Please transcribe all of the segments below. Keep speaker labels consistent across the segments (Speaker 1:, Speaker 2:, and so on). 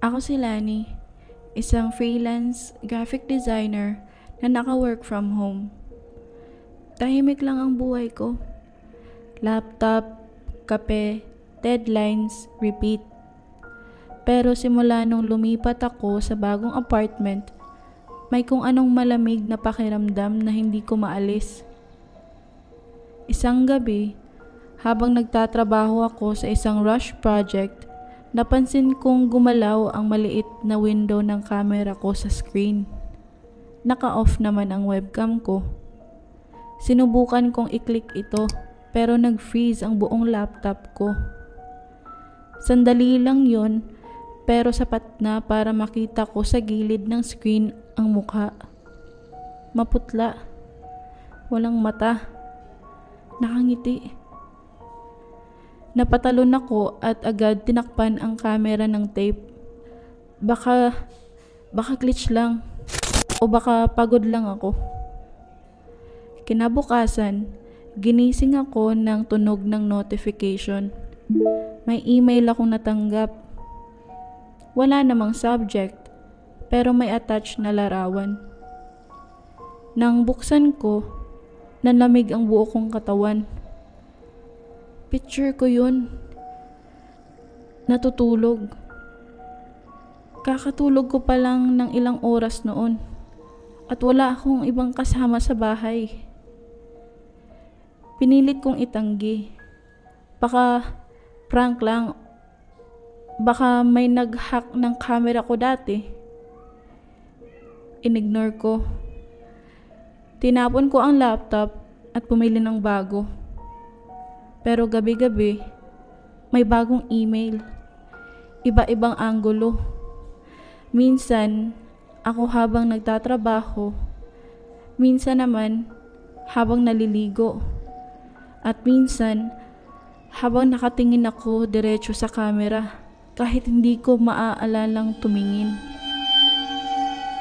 Speaker 1: Ako si Lani, isang freelance graphic designer na naka-work from home. Tahimik lang ang buhay ko. Laptop, kape, deadlines, repeat. Pero simula nung lumipat ako sa bagong apartment, may kung anong malamig na pakiramdam na hindi ko maalis. Isang gabi, habang nagtatrabaho ako sa isang rush project, napansin kong gumalaw ang maliit na window ng camera ko sa screen. Naka-off naman ang webcam ko. Sinubukan kong i-click ito pero nag-freeze ang buong laptop ko. Sandali lang yun pero sapat na para makita ko sa gilid ng screen ang mukha. Maputla. Walang mata. Nakangiti. Napatalon ako at agad tinakpan ang camera ng tape. Baka glitch lang o baka pagod lang ako. Kinabukasan, ginising ako ng tunog ng notification. May email akong natanggap. Wala namang subject, pero may attached na larawan. Nang buksan ko, nanlamig ang buo kong katawan. Picture ko yun. Natutulog. Kakatulog ko pa lang ng ilang oras noon. At wala akong ibang kasama sa bahay. Pinilit kong itanggi. Baka prank lang. Baka may nag-hack ng camera ko dati. Inignore ko. Tinapon ko ang laptop at pumili ng bago. Pero gabi-gabi, may bagong email. Iba-ibang anggulo. Minsan, ako habang nagtatrabaho. Minsan naman, habang naliligo. At minsan, habang nakatingin ako diretso sa camera, kahit hindi ko maaalalang tumingin.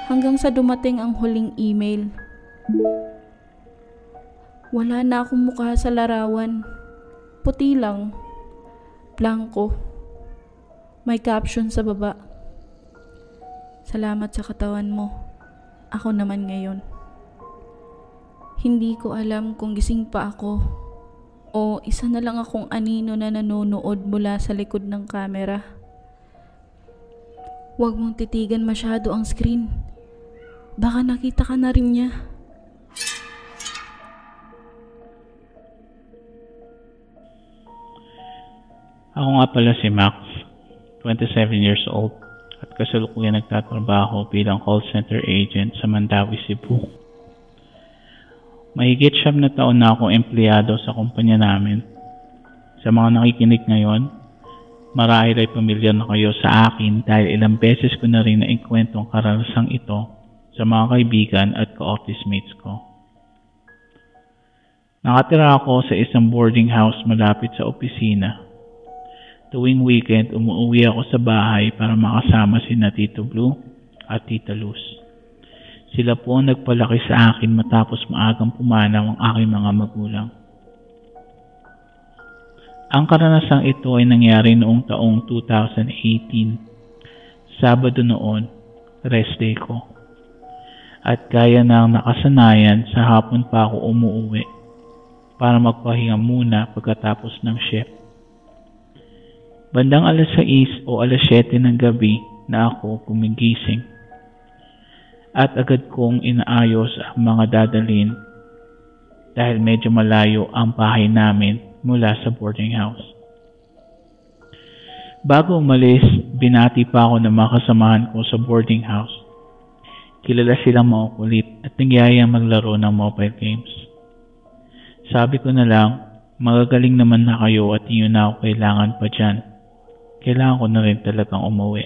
Speaker 1: Hanggang sa dumating ang huling email. Wala na akong mukha sa larawan. Puti lang. Blanco. May caption sa baba. Salamat sa katawan mo. Ako naman ngayon. Hindi ko alam kung gising pa ako o isa na lang akong anino na nanonood mula sa likod ng camera. Huwag mong titigan masyado ang screen. Baka nakita ka na rin niya.
Speaker 2: Ako nga pala si Max, 27 years old, at kasalukuyan nagtatrabaho bilang call center agent sa Mandawi, Cebu. Mahigit 7 na taon na akong empleyado sa kumpanya namin. Sa mga nakikinig ngayon, marahil ay pamilyar na kayo sa akin dahil ilang beses ko na rin naikwento ang karanasang ito sa mga kaibigan at ka-office mates ko. Nakatira ako sa isang boarding house malapit sa opisina. Tuwing weekend, umuwi ako sa bahay para makasama sina Tito Blue at Tita Luz. Sila po ang nagpalaki sa akin matapos maagang pumanaw ang aking mga magulang. Ang karanasang ito ay nangyari noong taong 2018. Sabado noon, rest day ko. At gaya ng nakasanayan, sa hapon pa ako umuwi para magpahinga muna pagkatapos ng shift. Bandang alas 6 o alas 7 ng gabi na ako gumigising. At agad kong inaayos ang mga dadalhin dahil medyo malayo ang bahay namin mula sa boarding house. Bago umalis, binati pa ako ng mga kasamahan ko sa boarding house. Kilala silang makukulit at nagyayang maglaro ng mobile games. Sabi ko na lang, magagaling naman na kayo at hindi na ako kailangan pa dyan. Kailangan ko na rin talagang umuwi.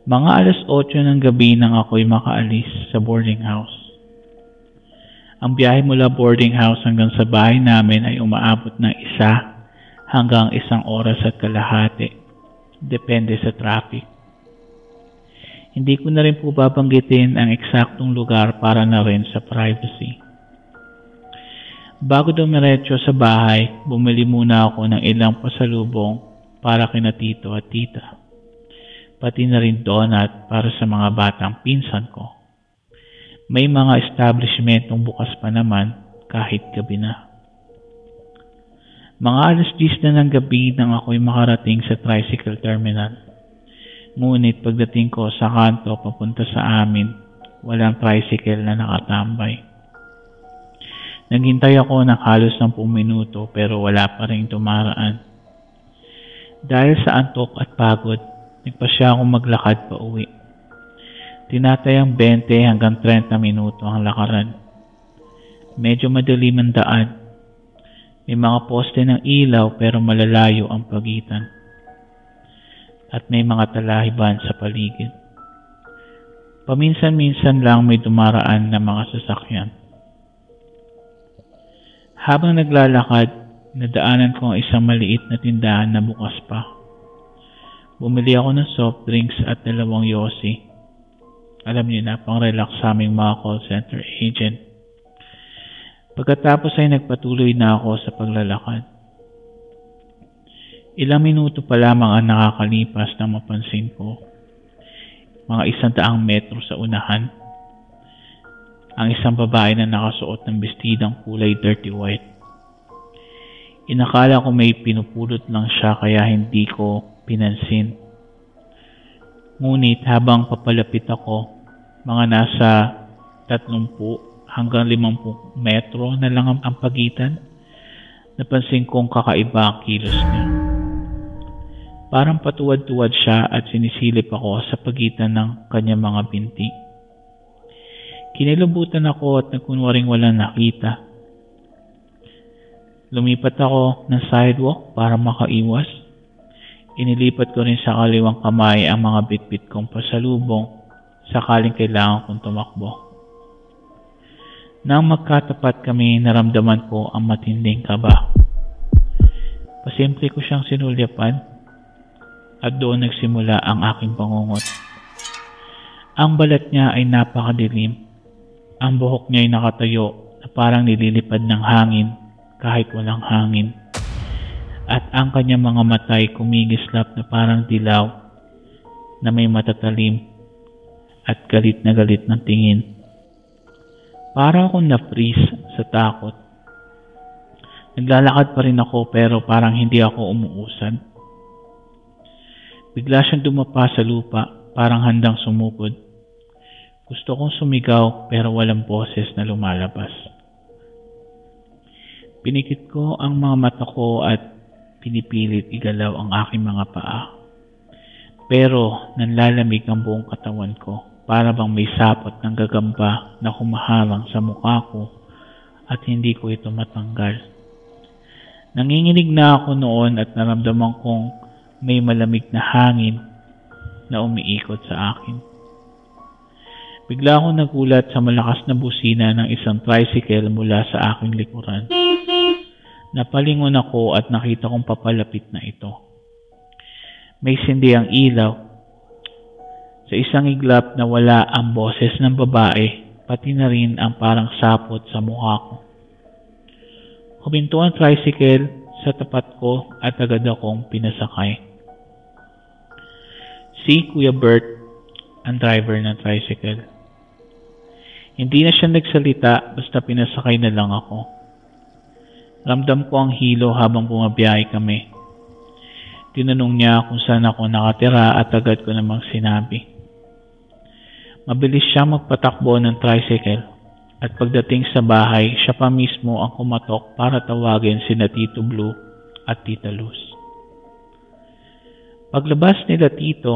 Speaker 2: Mga alas 8 ng gabi nang ako'y makaalis sa boarding house. Ang biyahe mula boarding house hanggang sa bahay namin ay umaabot ng 1 hanggang 1 oras at kalahati. Depende sa traffic. Hindi ko na rin po babanggitin ang eksaktong lugar para na rin sa privacy. Bago dumiretso sa bahay, bumili muna ako ng ilang pasalubong para kina tito at tita. Pati na rin donut para sa mga batang pinsan ko. May mga establishmentong bukas pa naman kahit gabi na. Mga alas 10 na ng gabi nang ako'y makarating sa tricycle terminal. Ngunit pagdating ko sa kanto papunta sa amin, walang tricycle na nakatambay. Naghintay ako ng halos 10 minuto pero wala pa rin tumaraan. Dahil sa antok at pagod, nagpasya akong maglakad pa uwi. Tinatayang 20 hanggang 30 minuto ang lakaran. Medyo madilim ang daan. May mga poste ng ilaw pero malalayo ang pagitan. At may mga talahiban sa paligid. Paminsan-minsan lang may dumaraan na mga sasakyan. Habang naglalakad, nadaanan ko ang isang maliit na tindahan na bukas pa. Bumili ako ng soft drinks at 2 yosi. Alam niyo na, pang-relax sa aming mga call center agent. Pagkatapos ay nagpatuloy na ako sa paglalakad. Ilang minuto pa lamang ang nakakalipas nang mapansin ko. Mga 100 metro sa unahan. Ang isang babae na nakasuot ng bestidang kulay dirty white. Inakala ko may pinupulot lang siya kaya hindi ko pinansin. Ngunit habang papalapit ako, mga nasa 30 hanggang 50 metro na lang ang pagitan, napansin kong kakaiba ang kilos niya. Parang patuwad-tuwad siya at sinisilip ako sa pagitan ng kanyang mga binti. Kinilabutan ako at nagkunwaring walang nakita. Lumipat ako ng sidewalk para makaiwas. Inilipat ko rin sa kaliwang kamay ang mga bitbit kong pasalubong sakaling kailangan kong tumakbo. Nang magkatapat kami, naramdaman ko ang matinding kaba. Pasimple ko siyang sinulyapan at doon nagsimula ang aking pangungot. Ang balat niya ay napakadilim. Ang buhok niya ay nakatayo na parang nililipad ng hangin kahit walang hangin. At ang kanyang mga mata ay kumigislap na parang dilaw na may matatalim at galit na galit ng tingin. Para akong na-freeze sa takot. Naglalakad pa rin ako pero parang hindi ako umuusad. Bigla siyang dumapa sa lupa, parang handang sumugod. Gusto kong sumigaw pero walang boses na lumalabas. Pinikit ko ang mga mata ko at pinipilit igalaw ang aking mga paa. Pero nanlalamig ang buong katawan ko. Para bang may sapot ng gagamba na humaharang sa mukha ko at hindi ko ito matanggal. Nanginginig na ako noon at naramdaman kong may malamig na hangin na umiikot sa akin. Bigla akong nagulat sa malakas na busina ng isang tricycle mula sa aking likuran. Napalingon ako at nakita kong papalapit na ito. May sindi ang ilaw. Sa isang iglap na wala ang boses ng babae, pati na rin ang parang sapot sa mukha ko. Huminto ang tricycle sa tapat ko at agad akong pinasakay. Si Kuya Bert, ang driver ng tricycle. Hindi na siya nagsalita basta pinasakay na lang ako. Ramdam ko ang hilo habang bumabiyahe kami. Tinanong niya kung saan ako nakatira at agad ko namang sinabi. Mabilis siya magpatakbo ng tricycle at pagdating sa bahay, siya pa mismo ang kumatok para tawagin sina Tito Blue at Tita Luz. Paglabas nila Tito,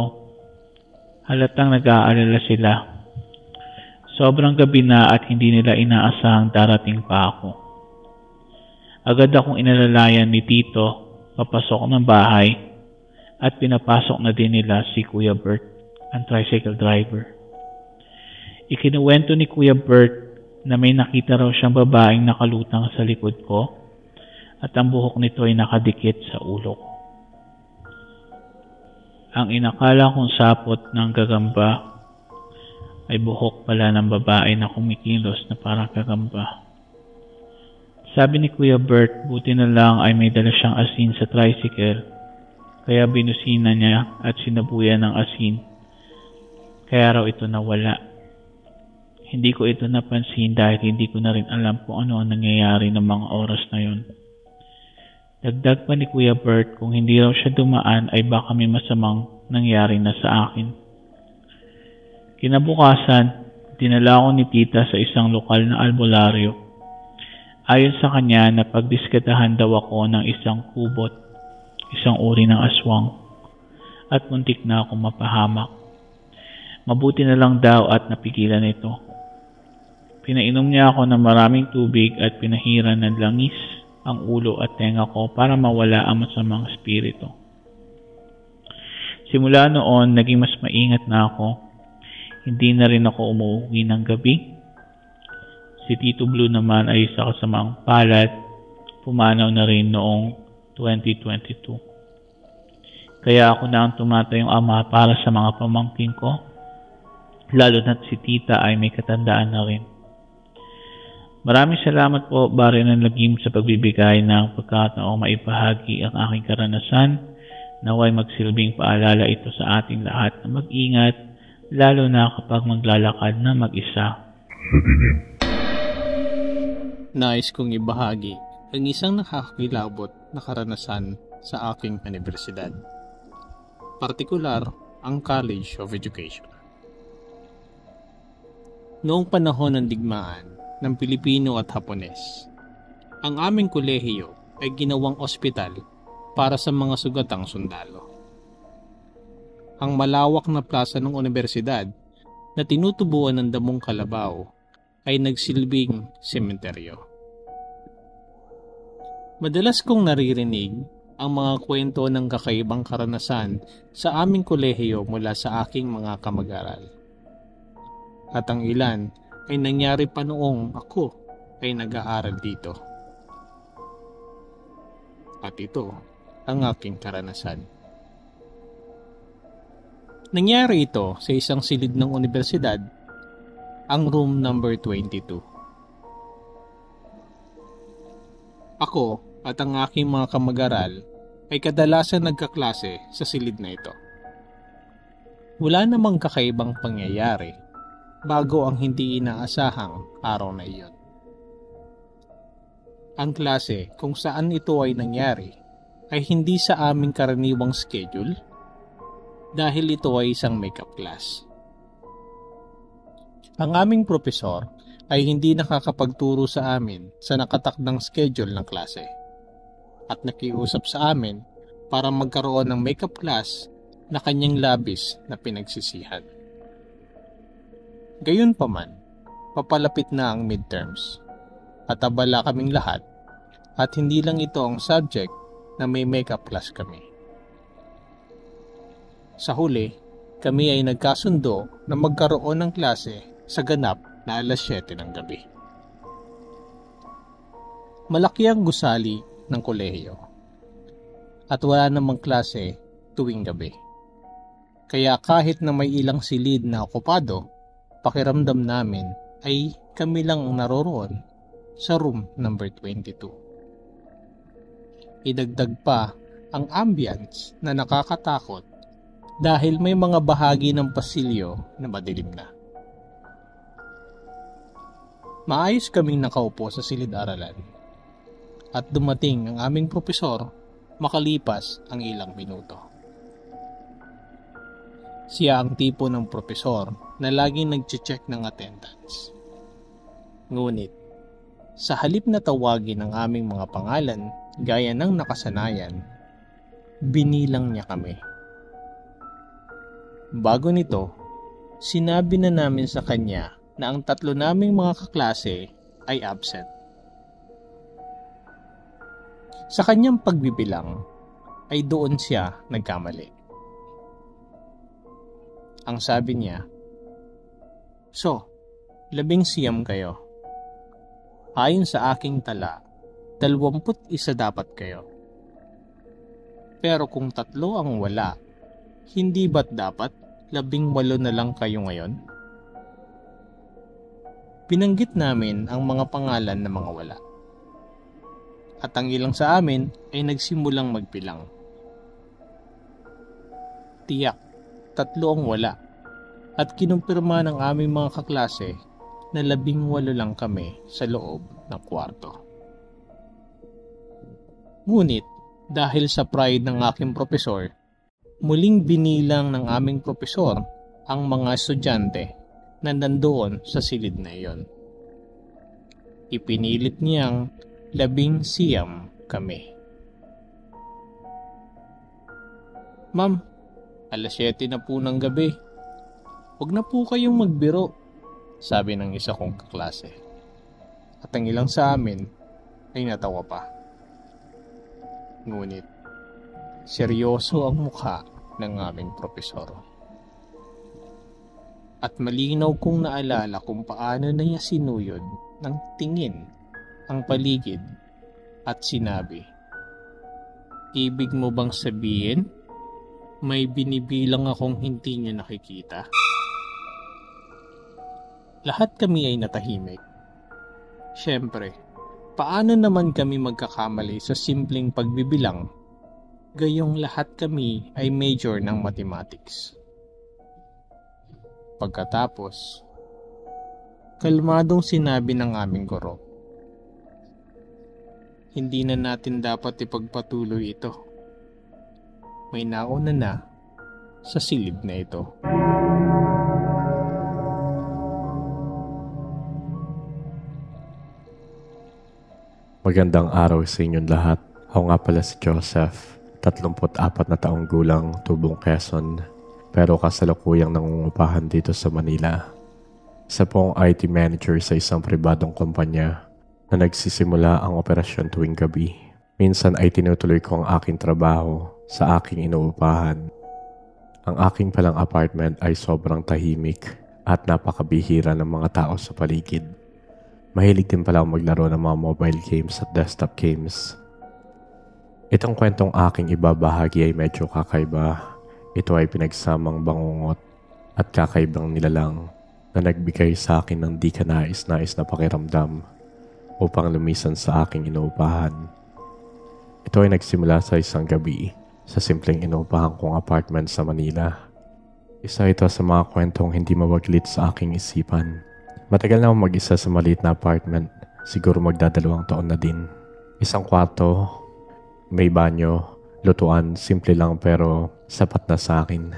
Speaker 2: halatang nag-aalala sila. Sobrang gabi na at hindi nila inaasahang darating pa ako. Agad akong inalalayan ni Tito papasok ng bahay at pinapasok na din nila si Kuya Bert, ang tricycle driver. Ikinuwento ni Kuya Bert na may nakita raw siyang babaeng nakalutang sa likod ko at ang buhok nito ay nakadikit sa ulo ko. Ang inakala kong sapot ng gagamba ay buhok pala ng babae na kumikilos na parang gagamba. Sabi ni Kuya Bert, buti na lang ay may dala siyang asin sa tricycle. Kaya binusina niya at sinabuyan ng asin. Kaya raw ito nawala. Hindi ko ito napansin dahil hindi ko na rin alam kung ano ang nangyayari ng mga oras na yun. Dagdag pa ni Kuya Bert, kung hindi raw siya dumaan ay baka may masamang nangyari na sa akin. Kinabukasan, dinala ko ni tita sa isang lokal na albularyo. Ayon sa kanya, napagdiskatahan daw ako ng isang kubot, isang uri ng aswang, at muntik na akong mapahamak. Mabuti na lang daw at napigilan ito. Pinainom niya ako ng maraming tubig at pinahiran ng langis ang ulo at tenga ko para mawala ang masamang espiritu. Simula noon, naging mas maingat na ako. Hindi na rin ako umuwi ng gabi. Si Tito Blue naman ay sa kasamang palad, pumanaw na rin noong 2022. Kaya ako na ang tumatayong ama para sa mga pamangkin ko, lalo na't si tita ay may katandaan na rin. Maraming salamat po, Baryo ng Lagim, sa pagbibigay ng pagkataong maipahagi ang aking karanasan. Naway magsilbing paalala ito sa ating lahat na mag-ingat, lalo na kapag maglalakad na mag-isa.
Speaker 3: Nais kong ibahagi ang isang nakakakilabot na karanasan sa aking universidad. Partikular, ang College of Education. Noong panahon ng digmaan ng Pilipino at Hapones, ang aming kolehiyo ay ginawang ospital para sa mga sugatang sundalo. Ang malawak na plaza ng universidad na tinutubuan ng damong kalabaw ay nagsilbing sementeryo. Madalas kong naririnig ang mga kwento ng kakaibang karanasan sa aming kolehiyo mula sa aking mga kamag-aral. At ang ilan ay nangyari pa noong ako ay nag-aaral dito. At ito ang aking karanasan. Nangyari ito sa isang silid ng universidad, ang room number 22. Ako at ang aking mga kamag-aral ay kadalasan nagkaklase sa silid na ito. Wala namang kakaibang pangyayari bago ang hindi inaasahang araw na iyon. Ang klase kung saan ito ay nangyari ay hindi sa aming karaniwang schedule dahil ito ay isang makeup class. Ang aming propesor ay hindi nakakapagturo sa amin sa nakatakdang schedule ng klase at nakiusap sa amin para magkaroon ng makeup class na kanyang labis na pinagsisihan. Gayunpaman, papalapit na ang midterms at abala kaming lahat at hindi lang ito ang subject na may makeup class kami. Sa huli, kami ay nagkasundo na magkaroon ng klase sa ganap na alas 7 ng gabi. Malaki ang gusali ng kolehiyo at wala namang klase tuwing gabi. Kaya kahit na may ilang silid na okupado, pakiramdam namin ay kami lang ang naroroon sa room number 22. Idagdag pa ang ambience na nakakatakot dahil may mga bahagi ng pasilyo na madilim na. Maayos kaming nakaupo sa silid-aralan at dumating ang aming propesor makalipas ang ilang minuto. Siya ang tipo ng propesor na laging nag-check ng attendance. Ngunit, sa halip na tawagin ang aming mga pangalan gaya ng nakasanayan, binilang niya kami. Bago nito, sinabi na namin sa kanya na ang tatlo naming mga kaklase ay absent. Sa kanyang pagbibilang, ay doon siya nagkamali. Ang sabi niya, "So, 11 kayo. Ayon sa aking tala, 21 dapat kayo. Pero kung 3 ang wala, hindi ba't dapat 18 na lang kayo ngayon?" Binanggit namin ang mga pangalan ng mga wala. at ang ilang sa amin ay nagsimulang magbilang. Tiyak, 3 ang wala at kinumpirma ng aming mga kaklase na 18 lang kami sa loob ng kwarto. Ngunit dahil sa pride ng aking propesor, muling binilang ng aming propesor ang mga estudyante na nandoon sa silid na iyon. Ipinilit niyang 19 kami. Ma'am, alas 7 na po ng gabi. Huwag na po kayong magbiro, sabi ng isa kong kaklase. At ang ilang sa amin ay natawa pa. Ngunit, seryoso ang mukha ng aming propesor. At malinaw kong naalala kung paano na niya sinuyod ng tingin ang paligid at sinabi, "Ibig mo bang sabihin, may binibilang akong hindi niya nakikita?" Lahat kami ay natahimik. Siyempre, paano naman kami magkakamali sa simpleng pagbibilang, gayong lahat kami ay major ng mathematics. Pagkatapos, kalmadong sinabi ng aming guro, "Hindi na natin dapat ipagpatuloy ito. May nauna na sa silid na ito."
Speaker 4: Magandang araw sa inyong lahat. Ako nga pala si Joseph, 34 na taong gulang, tubong Quezon, pero kasalukuyang nangungupahan dito sa Manila. Isa pong IT manager sa isang pribadong kumpanya na nagsisimula ang operasyon tuwing gabi. Minsan ay tinutuloy ko ang aking trabaho sa aking inuupahan. Ang aking palang apartment ay sobrang tahimik at napakabihira ng mga tao sa paligid. Mahilig din pala ako maglaro ng mga mobile games at desktop games. Itong kwentong aking ibabahagi ay medyo kakaiba. Ito ay pinagsamang bangungot at kakaibang nilalang na nagbigay sa akin ng di kanais-nais na pakiramdam upang lumisan sa aking inuupahan. Ito ay nagsimula sa isang gabi sa simpleng inuupahan kong apartment sa Manila. Isa ito sa mga kwentong hindi mawaglit sa aking isipan. Matagal na akong mag-isa sa maliit na apartment. Siguro magdadalawang taon na din. Isang kwarto, may banyo, lutuan, simple lang pero sapat na sa akin.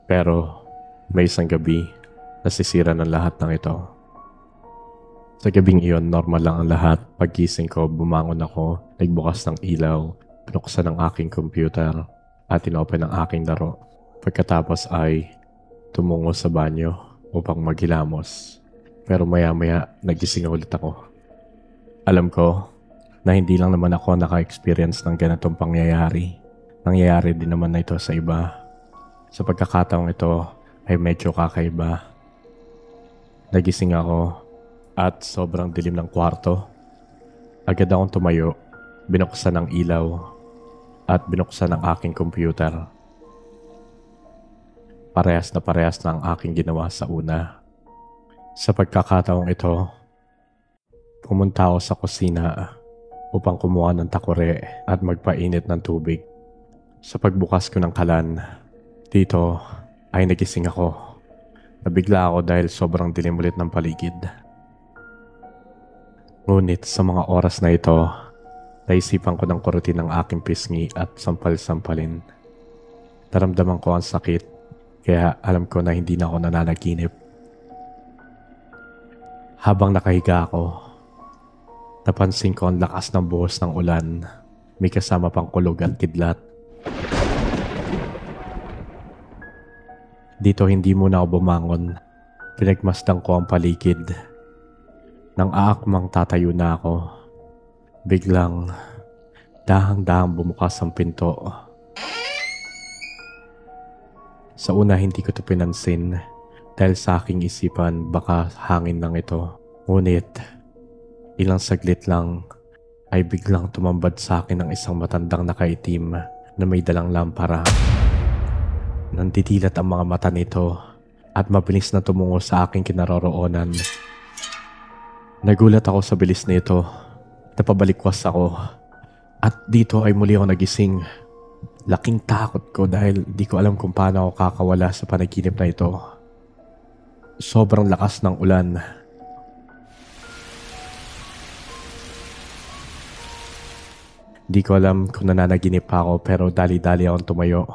Speaker 4: Pero may isang gabi, nasisira ng lahat ng ito. Sa gabing iyon, normal lang ang lahat. Paggising ko, bumangon ako, nagbukas ng ilaw, pinuksan ang aking computer at inopen ang aking laro. Pagkatapos ay tumungo sa banyo upang maghilamos. Pero maya-maya nagising ulit ako. Alam ko na hindi lang naman ako naka-experience ng ganitong pangyayari. Nangyayari din naman na ito sa iba. Sa pagkakataong ito ay medyo kakaiba. Nagising ako at sobrang dilim ng kwarto. Agad akong tumayo, binuksan ang ilaw at binuksan ang aking computer. Parehas na ang aking ginawa sa una. Sa pagkakataong ito, pumunta ako sa kusina upang kumuha ng takore at magpainit ng tubig. Sa pagbukas ko ng kalan, dito ay nagising ako. Nabigla ako dahil sobrang dilim ulit ng paligid. Ngunit sa mga oras na ito, naisipan ko ng kurutin ang aking pisngi at sampal-sampalin. Naramdaman ko ang sakit. Kaya alam ko na hindi na ako nananaginip. Habang nakahiga ako, napansin ko ang lakas ng buhos ng ulan. May kasama pang kulog at kidlat. Dito hindi muna ako bumangon. Pinagmasdan ko ang paligid. Nang aakmang tatayo na ako, biglang dahang-dahang bumukas ang pinto. Sa una hindi ko ito pinansin dahil sa aking isipan baka hangin lang ito. Ngunit ilang saglit lang ay biglang tumambad sa akin ang isang matandang nakaitim na may dalang lampara. Nandidilat ang mga mata nito at mabilis na tumungo sa aking kinaroroonan. Nagulat ako sa bilis nito. Napabalikwas ako. At dito ay muli ako nagising. Laking takot ko dahil di ko alam kung paano ako kakawala sa panaginip na ito. Sobrang lakas ng ulan. Di ko alam kung nananaginip pa ako pero dali-dali akong tumayo.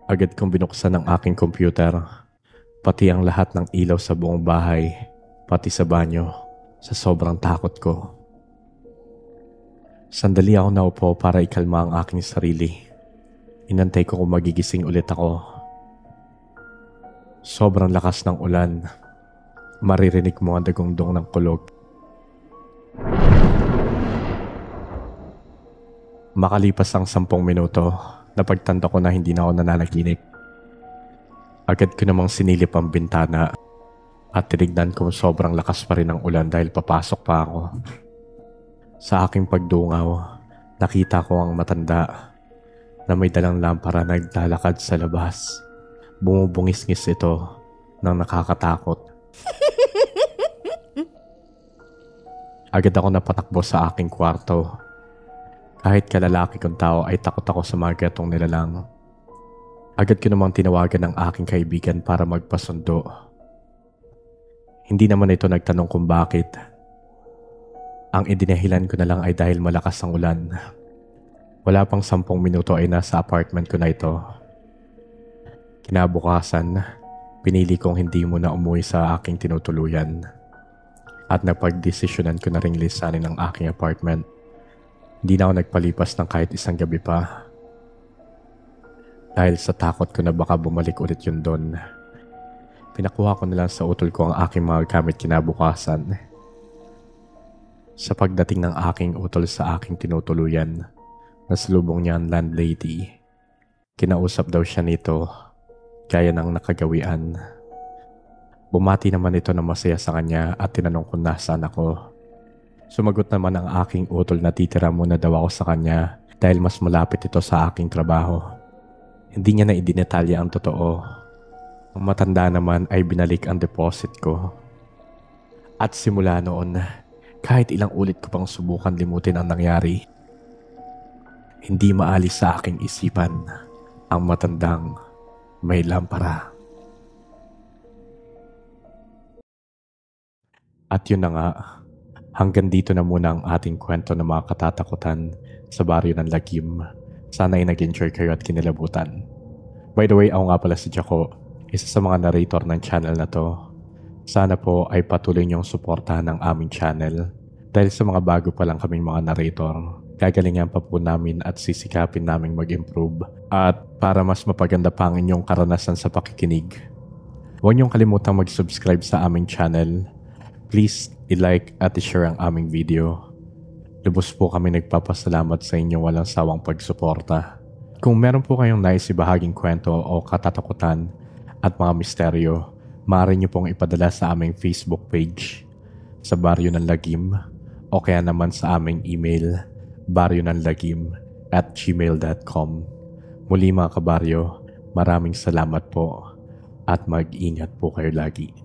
Speaker 4: Agad kong binuksan ang aking computer. Pati ang lahat ng ilaw sa buong bahay. Pati sa banyo. Sa sobrang takot ko. Sandali ako naupo para ikalma ang aking sarili. Inantay ko kung magigising ulit ako. Sobrang lakas ng ulan. Maririnig mo ang dagong-dong ng kulog. Makalipas ang 10 minuto, napagtanto ko na hindi na ako nananaginip. Agad ko namang sinilip ang bintana at tinignan ko sobrang lakas pa rin ng ulan dahil papasok pa ako. Sa aking pagdungaw, nakita ko ang matanda na may dalang lampara na naglalakad sa labas. Bumubungis-ngis ito nang nakakatakot. Agad ako napatakbo sa aking kwarto. Kahit kalalaki kong tao ay takot ako sa mga gatong nilalang. Agad ko namang tinawagan ang aking kaibigan para magpasundo. Hindi naman ito nagtanong kung bakit. Ang idinahilan ko na lang ay dahil malakas ang ulan. Wala pang 10 minuto ay nasa apartment ko na ito. Kinabukasan, pinili kong hindi muna umuwi sa aking tinutuluyan. At napagdesisyonan ko na ring lisanin ang aking apartment. Hindi na ako nagpalipas ng kahit isang gabi pa. Dahil sa takot ko na baka bumalik ulit yun doon. Pinakuha ko na lang sa utol ko ang aking mga gamit kinabukasan. Sa pagdating ng aking utol sa aking tinutuluyan, nasalubong niya ang landlady. Kinausap daw siya nito, gaya ng nakagawian. Bumati naman ito na masaya sa kanya at tinanong kung nasaan ako. Sumagot naman ang aking utol na titira muna daw ako sa kanya dahil mas malapit ito sa aking trabaho. Hindi niya na idinetalya ang totoo. Ang matanda naman ay binalik ang deposit ko. At simula noon, kahit ilang ulit ko pang subukan limutin ang nangyari, hindi maalis sa aking isipan ang matandang may lampara. At yun na nga, hanggang dito na muna ang ating kwento ng mga katatakutan sa baryo ng Lagim. Sana ay nag-enjoy kayo at kinilabutan. By the way, ako nga pala si Jaco, isa sa mga narrator ng channel na to. Sana po ay patuloy niyong suportahan ang aming channel. Dahil sa mga bago pa lang kaming mga narrator, gagalingan pa po namin at sisikapin naming mag-improve. At para mas mapaganda pa ang inyong karanasan sa pakikinig, huwag niyong kalimutang mag-subscribe sa aming channel. Please i-like at i-share ang aming video. Lubos po kami nagpapasalamat sa inyong walang sawang pagsuporta. Kung meron po kayong nais ibahaging kwento o katatakutan at mga misteryo, maaari niyo pong ipadala sa aming Facebook page sa Baryo ng Lagim o kaya naman sa aming email baryonanlagim@gmail.com. Muli mga kabaryo, maraming salamat po at mag-ingat po kayo lagi.